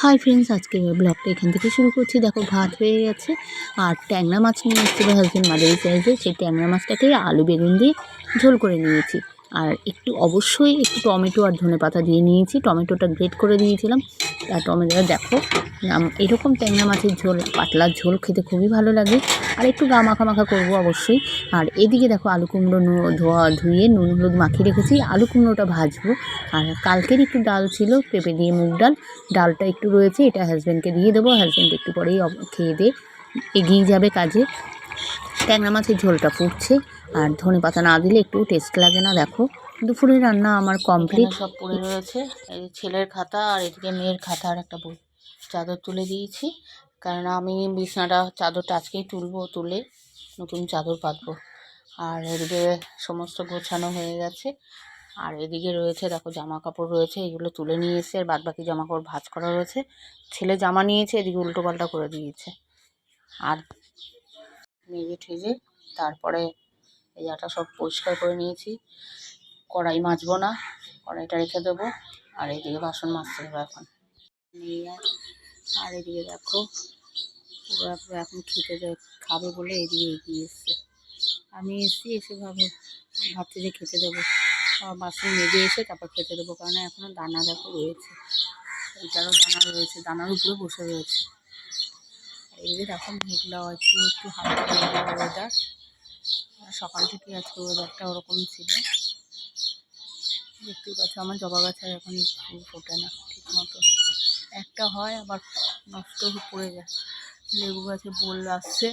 Hi friends, আজকে ব্লগটা এখান থেকে শুরু করছি। দেখো ভাত হয়ে গেছে আর ট্যাংরা মাছ নিয়ে এসেছিলো হাজবেন্ড মাদারি সাইজে। সেই ট্যাংরা মাছটাকে আলু বেগুন দিয়ে ঝোল করে নিয়েছি। আর অবশ্যই একটু টমেটো আর ধনেপাতা দিয়ে নিয়েছি। টমেটোটা গ্রেট করে দিয়েছিলাম। আর টমেটোটা দেখো এরকম ট্যাংরা মাছের ঝোল, পাতলা ঝোল খেতে খুবই ভালো লাগে। আর একটু গা মাখা মাখা করবো অবশ্যই। আর এদিকে দেখো আলু কুমড়ো ধুয়ে নুন হলুদ মাখিয়ে রেখেছি। আলু কুমড়োটা ভাজবো। আর কালকের একটু ডাল ছিল, পেঁপে দিয়ে মুগ ডাল, ডালটা একটু রয়েছে, এটা হাজব্যান্ডকে দিয়ে দেবো। হাজব্যান্ড একটু পরেই খেয়ে দিয়ে এগিয়ে যাবে কাজে। ট্যাংরা মাছের ঝোলটা ফুটছে, আর ধনেপাতা না দিলে একটু টেস্ট লাগে না। দেখো দুপুরের রান্না আমার কমপ্লিট। সব পড়ে রয়েছে, এই ছেলের খাতা আর এদিকে মেয়ের খাতা আর একটা বই। চাদর তুলে দিয়েছি, কারণ আমি বিছনাটা চাদরটা আজকেই তুলে নতুন চাদর পাতবো। আর এদিকে সমস্ত গোছানো হয়ে গেছে। আর এদিকে রয়েছে দেখো জামা কাপড় রয়েছে, এগুলো তুলে নিয়ে এসে আর বাদ বাকি জামা কাপড় ভাঁজ করা রয়েছে। ছেলে জামা নিয়েছে, এদিকে উল্টো পাল্টা করে দিয়েছে। আর মেজে ঠেজে তারপরে এই আটা সব পরিষ্কার করে নিয়েছি। কড়াই মাজবো না, কড়াইটা রেখে দেবো। আর এদিকে বাসন মাজতে হবে এখন। আর এদিকে দেখো এখন খাবে বলে এদিকে এগিয়ে এসছে। আমি এসে ভাবছি যে খেতে দেবো, বাসন মেজে এসে তারপর খেতে দেবো, কারণ এখনও দানা দেখো রয়েছে, এইটারও দানা রয়েছে, দানার উপরে বসে রয়েছে। এদিকে দেখো মেঘলা একটু হালকা মেঘলা ওয়েদার। সকাল থেকে আজকে ওয়েদারটা ওরকম ছিল। দেখতেই পাচ্ছ আমার জবা গাছে এখন ফুল ফোটে না ঠিক মতো, একটা হয় আবার নষ্ট হয়ে পড়ে যায়। লেবু গাছে বোল আসছে,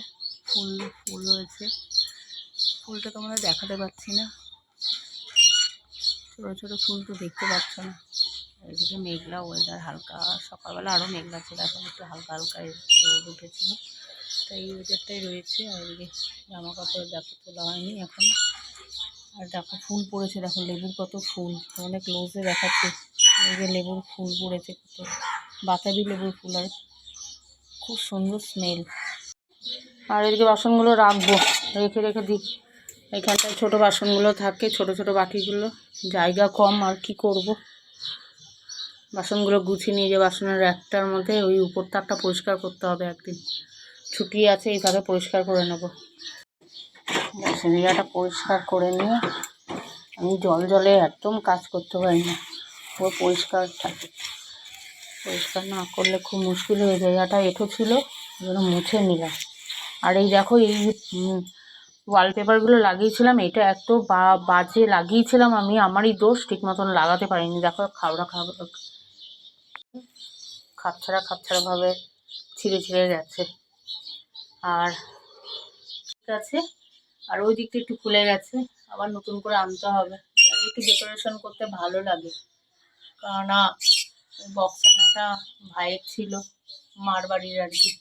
ফুল হয়েছে, ফুলটা তোমরা দেখাতে পাচ্ছি না, ছোটো ছোটো ফুল তো দেখতে পাচ্ছ না। এদিকে মেঘলা ওয়েদার, হালকা সকালবেলা আরও মেঘলা ছিল, এখন একটু হালকা হালকা রোদ উঠেছিল, তাই এই ওয়েদারটাই রয়েছে। আর এদিকে জামা কাপড় দেখো তোলা হয়নি এখন। আর দেখো ফুল পড়েছে, দেখো লেবুর কত ফুল, অনেক ক্লোজে দেখাচ্ছে। এই যে লেবুর ফুল পড়েছে, কত বাতাবি লেবুর ফুল, আর খুব সুন্দর স্মেল। আর এদিকে বাসনগুলো রাখবো, রেখে দিই। এখানটায় ছোটো বাসনগুলো থাকে, ছোট ছোট বাটিগুলো, জায়গা কম আর কি করব। বাসনগুলো গুছিয়ে নিয়ে যে বাসনের একটার মধ্যে ওই উপর তাকটা পরিষ্কার করতে হবে, একদিন ছুটি আছে, এইভাবে পরিষ্কার করে নেব। বাসন জায়গাটা পরিষ্কার করে নিয়ে আমি জলে একদম কাজ করতে পারি না, ও পরিষ্কার থাকে। পরিষ্কার না করলে খুব মুশকিল হয়ে যায়। জায়গাটা এঁঠো ছিল, যেন মুছে নিলাম। আর এই দেখো এই ওয়ালপেপারগুলো লাগিয়েছিলাম, এটা এত বাজে লাগিয়েছিলাম আমি, আমারই দোষ, ঠিক মতন লাগাতে পারিনি। দেখো খাপছাড়াভাবে ছিঁড়ে গেছে। আর ঠিক আছে, আর ওই দিকটা একটু খুলে গেছে, আবার নতুন করে আনতে হবে। একটু ডেকোরেশন করতে ভালো লাগে, কারণ বক্সানাটা ভাইয়ের ছিল, মার বাড়ির আর কি।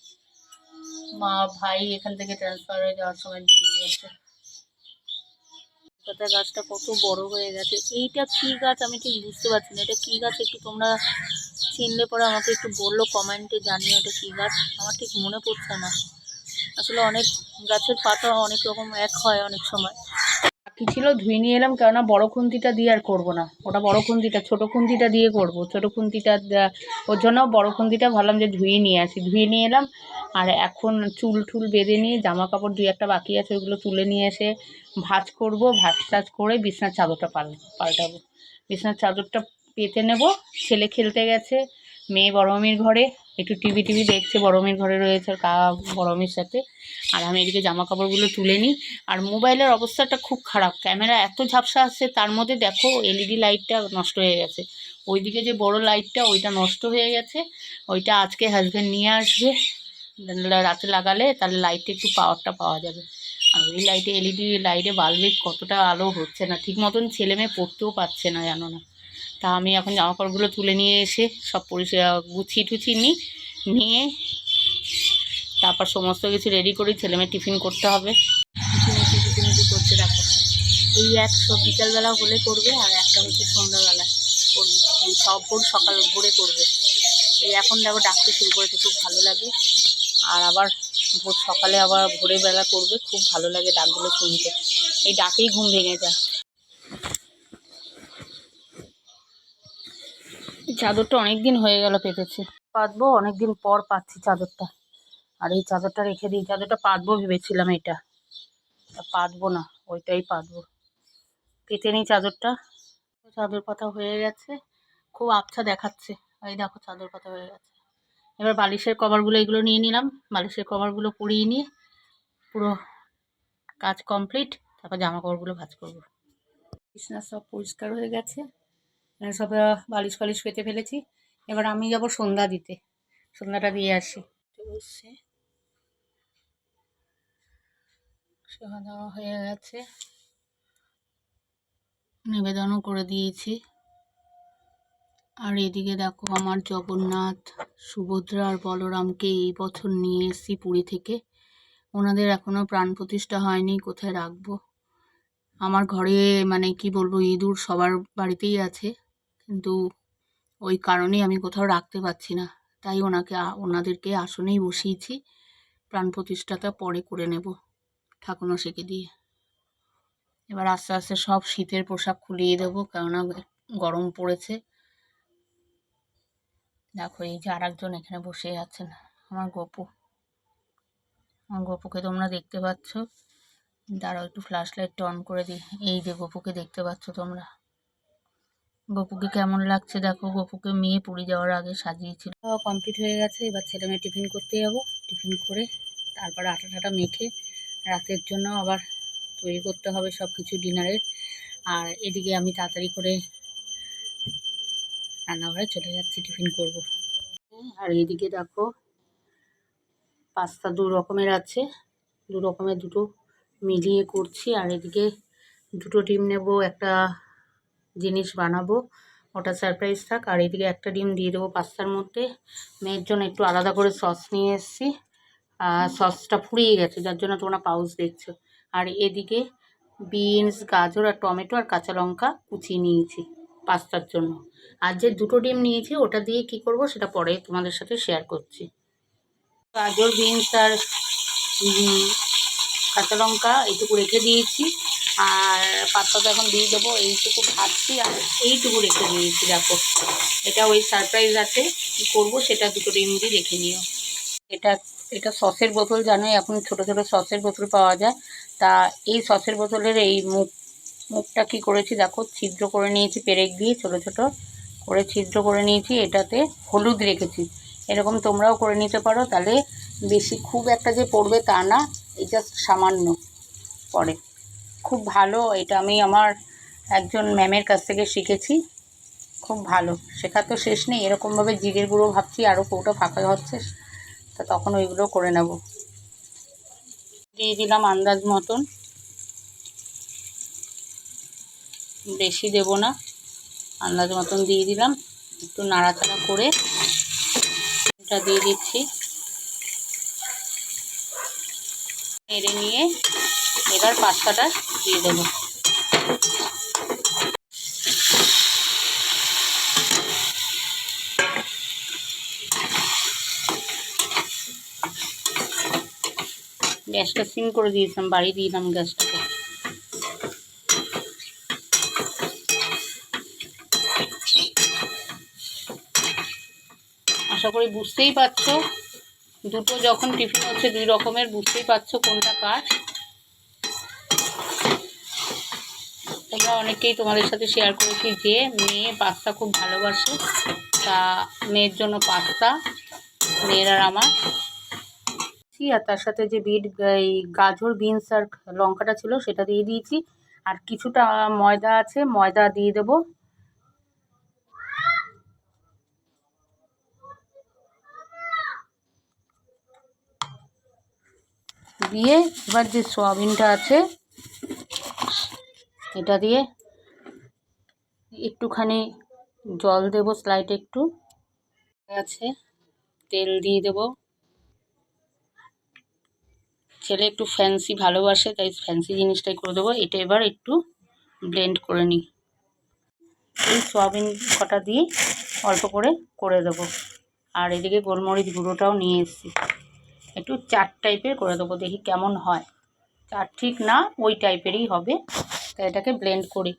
ভাই এখান থেকে ট্রান্সফার হয়ে যাওয়ার সময় দিয়ে গেছে। পাতা গাছটা কত বড় হয়ে গেছে। এইটা কি গাছ আমি ঠিক বুঝতে পারছি না, এটা কি গাছ একটু তোমরা চিনলে পরে আমাকে একটু বললো, কমেন্টে জানিও এটা কি গাছ, আমার ঠিক মনে পড়ছে না। আসলে অনেক গাছের পাতা অনেক রকম এক হয় অনেক সময়। বাকি ছিল ধুয়ে নিয়ে এলাম, কেননা বড় খুন্তিটা দিয়ে আর করবো না, ওটা বড় খুন্তিটা, ছোটো খুন্তিটা দিয়ে করবো। ছোটো খুন্তিটা ওর জন্য বড় খুন্তিটা ভাবলাম যে ধুয়ে নিয়ে এলাম। আর এখন চুল টুল বেঁধে নিয়ে জামা কাপড় 2-1 বাকি আছে, ওইগুলো তুলে নিয়ে এসে ভাঁজ করবো। ভাঁজ করে বিছনার চাদরটা পাল্টাবো। বিছনার চাদরটা পেতে নেব। ছেলে খেলতে গেছে, মেয়ে বড় মেয়ের ঘরে একটু টিভি দেখছে, বড় মেয়ের ঘরে রয়েছে বড় মেয়ের সাথে। আর আমি এদিকে জামা কাপড়গুলো তুলে নিই। আর মোবাইলের অবস্থাটা খুব খারাপ, ক্যামেরা এত ঝাপসা আসছে, তার মধ্যে দেখো এলইডি লাইটটা নষ্ট হয়ে গেছে। ওইদিকে যে বড় লাইটটা ওইটা নষ্ট হয়ে গেছে, ওইটা আজকে হাজব্যান্ড নিয়ে আসবে, রাতে লাগালে তাহলে লাইটটা একটু পাওয়ারটা পাওয়া যাবে। আর ওই লাইটে এলইডি লাইটে বাল্বে কতটা আলো হচ্ছে না ঠিক মতন, ছেলে মেয়ে পড়তেও পারছে না, জানো না। তা আমি এখন জামা কাপড়গুলো তুলে নিয়ে এসে সব গুছিয়ে নিয়ে তারপর সমস্ত কিছু রেডি করি। ছেলে মেয়ে টিফিন করতে হবে, টিফিন করতে রাখো। এই সব বিকালবেলা হলে করবে, আর একটা হচ্ছে সন্ধ্যাবেলা করবে, এই সব ভোরে করবে। এই এখন দেখো ডাকতে শুরু করেছে, খুব ভালো লাগে। আর আবার সকালে আবার ভোরের বেলা করবে, খুব ভালো লাগে ডাকগুলো শুনতে, এই ডাকেই ঘুম ভেঙে যায়। চাদরটা অনেক দিন হয়ে গেল পেতেছে, পাতবো অনেক দিন পর পাচ্ছি চাদরটা। আর এই চাদরটা রেখে দিই, চাদরটা পাতবো ভেবেছিলাম, এটা পাতবো না, ওইটাই পাতবো। পেতে নিই চাদরটা। চাদর পাতা হয়ে গেছে, খুব আবছা দেখাচ্ছে। এই দেখো চাদর পাতা হয়ে গেছে। এবার বালিশের কভারগুলো এগুলো নিয়ে নিলাম, বালিশের কভারগুলো পরিয়ে নিয়ে পুরো কাজ কমপ্লিট। তারপর জামা কাপড়গুলো ভাঁজ করবো। বিছানা সব পরিষ্কার হয়ে গেছে, সব বালিশ ফালিশ পেতে ফেলেছি। এবার আমি যাব সন্ধ্যা দিতে, সন্ধ্যাটা দিয়ে আসি। বসে খাওয়া দাওয়া হয়ে গেছে, নিবেদনও করে দিয়েছি। আর এদিকে দেখো আমার জগন্নাথ, সুভদ্রা আর বলরামকে এই বছর নিয়ে এসেছি পুরী থেকে। ওনাদের এখনো প্রাণ প্রতিষ্ঠা হয়নি, কোথায় রাখবো। আমার ঘরে মানে কি বলবো, ইঁদুর সবার বাড়িতেই আছে, কিন্তু ওই কারণেই আমি কোথাও রাখতে পারছি না। তাই ওনাদেরকে আসনেই বসিয়েছি, প্রাণ প্রতিষ্ঠাটা পরে করে নেব ঠাকুরমশাইকে দিয়ে। এবার আস্তে আস্তে সব শীতের পোশাক খুলিয়ে দেবো, কেননা গরম পড়েছে। দেখো এই যে আরেকজন এখানে বসে আছেন, আমার গপু। আমার গপুকে তোমরা দেখতে পাচ্ছ, দাঁড়াও একটু ফ্ল্যাশ লাইটটা অন করে দিই। এই যে গপুকে দেখতে পাচ্ছ তোমরা। গপুকে কেমন লাগছে দেখো, গপুকে মেয়ে পুরী যাওয়ার আগে সাজিয়েছিল। কমপ্লিট হয়ে গেছে, এবার ছেলে মেয়ে টিফিন করতে যাবো। টিফিন করে তারপরে আটা টাটা মেখে রাতের জন্য আবার তৈরি করতে হবে সব কিছু ডিনারের। আর এদিকে আমি তাড়াতাড়ি করে রান্নাঘরে চলে যাচ্ছি, টিফিন করব। আর এদিকে দেখো পাস্তা 2 রকমের আছে, 2 রকমের দুটো মিলিয়ে করছি। আর এদিকে 2টো ডিম নেব, একটা জিনিস বানাবো, ওটা সারপ্রাইজ থাক। আর এদিকে একটা ডিম দিয়ে দেবো পাস্তার মধ্যে। মেয়ের জন্য একটু আলাদা করে সস নিয়ে এসেছি, সসটা ফুরিয়ে গেছে যার জন্য তোমরা পাউচ দেখছো। আর এদিকে বিনস, গাজর আর টমেটো আর কাঁচা লঙ্কা কুচিয়ে নিয়েছি পাস্তার জন্য। আর যে 2টো ডিম নিয়েছি ওটা দিয়ে কি করব সেটা পরে তোমাদের সাথে শেয়ার করছি। গাজর, বিনস আর কাঁচা লঙ্কা এইটুকু রেখে দিয়েছি, আর পাস্তাটা এখন দিয়ে দেবো। এইটুকু ভাজছি আর এইটুকু রেখে দিয়েছি। দেখো এটা ওই সারপ্রাইজ আছে, কী করবো সেটা 2টো ডিম দিয়ে রেখে নিও। এটা সসের বোতল, জানোই এখন ছোট ছোট সসের বোতল পাওয়া যায়। তা এই সসের বোতলের এই মুখটা কি করেছি দেখো, ছিদ্র করে নিয়েছি পেরেক দিয়ে, ছোট ছোট করে ছিদ্র করে নিয়েছি। এটাতে হলুদ রেখেছি, এরকম তোমরাও করে নিতে পারো, তাহলে বেশি খুব একটা যে পড়বে তা না, এই জাস্ট সামান্য পড়ে, খুব ভালো। এটা আমি আমার একজন ম্যামের কাছ থেকে শিখেছি, খুব ভালো, শেখা তো শেষ নেই। এরকমভাবে জিরের গুঁড়ো ভাবছি আরও কৌটো ফাঁকা হচ্ছে, তা তখন ওইগুলো করে নেব। দিয়ে দিলাম আন্দাজ মতন, বেশি দেব না, আন্দাজ মতন দিয়ে দিলাম। একটু নাড়াচাড়া করে এটা দিয়ে দিচ্ছি, নেড়ে নিয়ে এবার পাস্তাটা দিয়ে দেবো। গ্যাসটা সিম করে দিয়েছিলাম, বাড়িয়ে দিলাম গ্যাসটাকে। আশা করি বুঝতেই পারছো, দুটো যখন টিফিন হচ্ছে 2 রকমের, বুঝতেই পারছো কোনটা কার। তোমরা অনেকেই তোমাদের সাথে শেয়ার করেছি যে মেয়ে পাস্তা খুব ভালোবাসে, তা মেয়ের জন্য পাস্তা, মেয়ের আর আমার। আর তার সাথে যে এই গাজর, বিনস আর লঙ্কাটা ছিল সেটা দিয়ে দিয়েছি। আর কিছুটা ময়দা আছে, ময়দা দিয়ে দেবো। দিয়ে এবার যে সয়াবিনটা আছে এটা দিয়ে একটুখানি জল দেবো, স্লাইড একটু আছে, তেল দিয়ে দেবো। ছেলে একটু ফ্যান্সি ভালোবাসে, তাই ফ্যান্সি জিনিসটাই করে দেবো। এটা এবার একটু ব্লেন্ড করে নিই, এই সয়াবিন কটা দিয়ে অল্প করে দেবো। আর এদিকে গোলমরিচ গুঁড়োটাও নিয়ে এসেছি, একটু চাট টাইপের করে দেবো, দেখি কেমন হয়। চাট ঠিক না, ওই টাইপেরই হবে। তাই এটাকে ব্লেন্ড করি।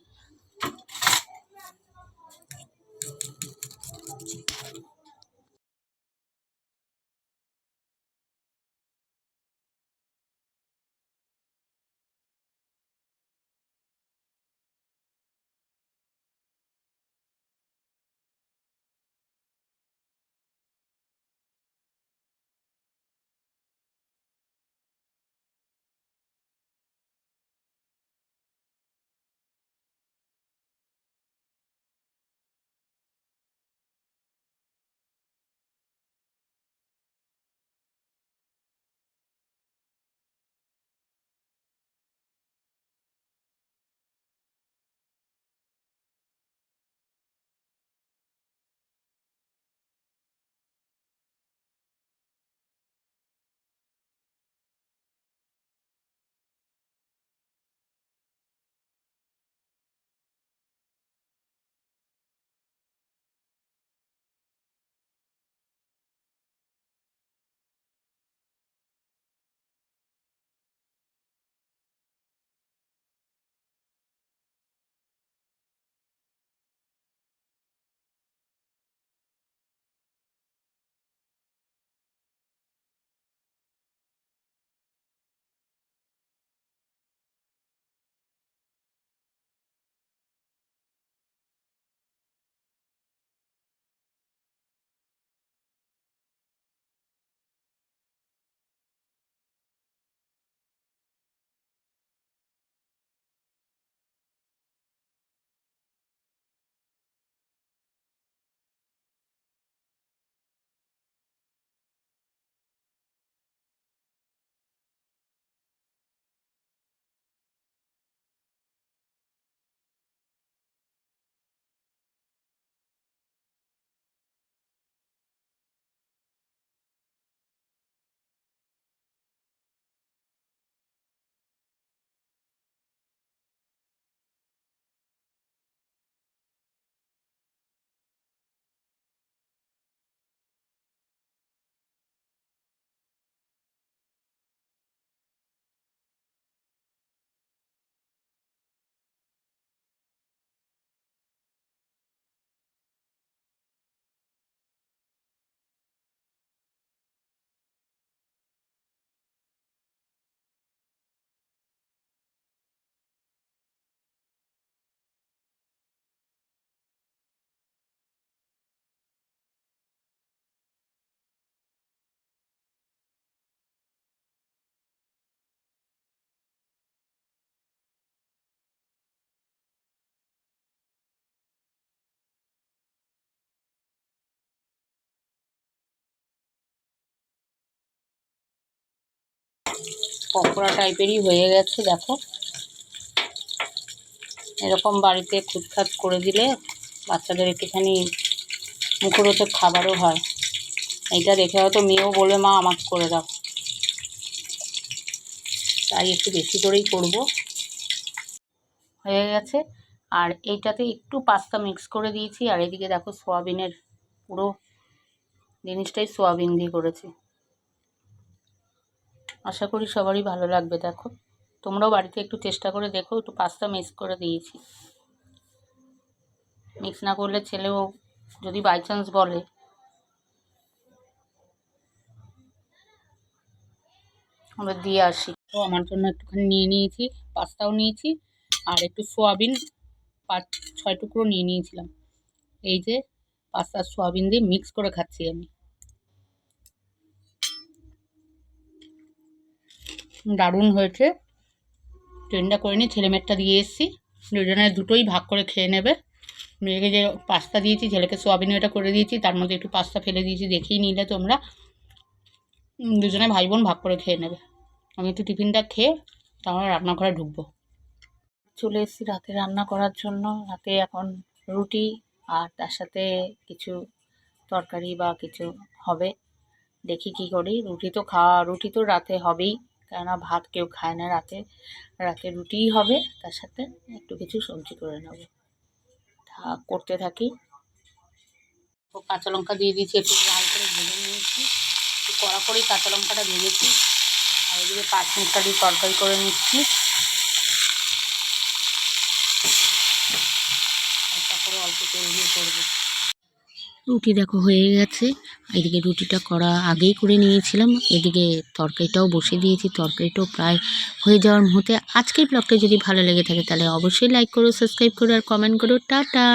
পকোড়া টাইপেরই হয়ে গেছে। দেখো, এরকম বাড়িতে খুঁতখাত করে দিলে বাচ্চাদের একটুখানি মুখরোচক খাবারও হয়। এইটা দেখে হয়তো মেয়েও বলবে মা আমাকে করে দাও, তাই একটু বেশি করেই করব। হয়ে গেছে। আর এইটাতে একটু পাস্তা মিক্স করে দিয়েছি। আর এদিকে দেখো সোয়াবিনের পুরো জিনিসটাই সোয়াবিন দিয়ে করেছি। আশা করি সবারই ভালো লাগবে। দেখো, তোমরাও বাড়িতে একটু চেষ্টা করে দেখো। একটু পাস্তা মিক্স করে দিয়েছি। মিক্স না করলে ছেলেও যদি বাই চান্স বলে, আমরা দিয়ে আসি। তো আমার জন্য একটুখানি নিয়ে নিয়েছি, পাস্তাও নিয়েছি, আর একটু সোয়াবিন 5-6 টুকরো নিয়ে নিয়েছিলাম। এই যে পাস্তা সোয়াবিন দিয়ে মিক্স করে খাচ্ছি আমি। দারুণ হয়েছে। ট্রেনটা করে নিয়ে ছেলেমেয়েরটা দিয়ে এসেছি, দুজনের দুটোই ভাগ করে খেয়ে নেবে। মেয়েকে যে পাস্তা দিয়েছি, ছেলেকে সোয়াবিন এটা করে দিয়েছি, তার মধ্যে একটু পাস্তা ফেলে দিয়েছি, দেখেই নিলে তোমরা। দুজনে ভাই বোন ভাগ করে খেয়ে নেবে। আমি একটু টিফিনটা খেয়ে তারপর রান্নাঘরে ঢুকবো। চলে এসেছি রাতে রান্না করার জন্য। রাতে এখন রুটি আর তার সাথে কিছু তরকারি বা কিছু হবে, দেখি কি করি। রুটি তো রাতে হবেই, কেননা ভাত কেউ খায় না রাতে। রাতে রুটিই হবে, তার সাথে একটু কিছু সবজি করে নেব। করতে থাকি। তো কাঁচা লঙ্কা দিয়ে দিয়েছি, একটু লাল করে ভেজে নিয়েছি, একটু কড়া করেই কাঁচা লঙ্কাটা ভেজেছি। আর এদিকে 5 মিনিটটা দিয়ে তরকারি করে নিচ্ছি। তারপরে অল্প তেল দিয়ে করবো। রুটি দেখো হয়ে গেছে। এদিকে রুটিটা করা আগেই করে নিয়েছিলাম, এদিকে তরকারিটাও বসিয়ে দিয়েছি। তরকারিটাও প্রায় হয়ে যাওয়ার মুহূর্তে। আজকের ব্লগটা যদি ভালো লেগে থাকে তাহলে অবশ্যই লাইক করো, সাবস্ক্রাইব করো আর কমেন্ট করো। টাটা।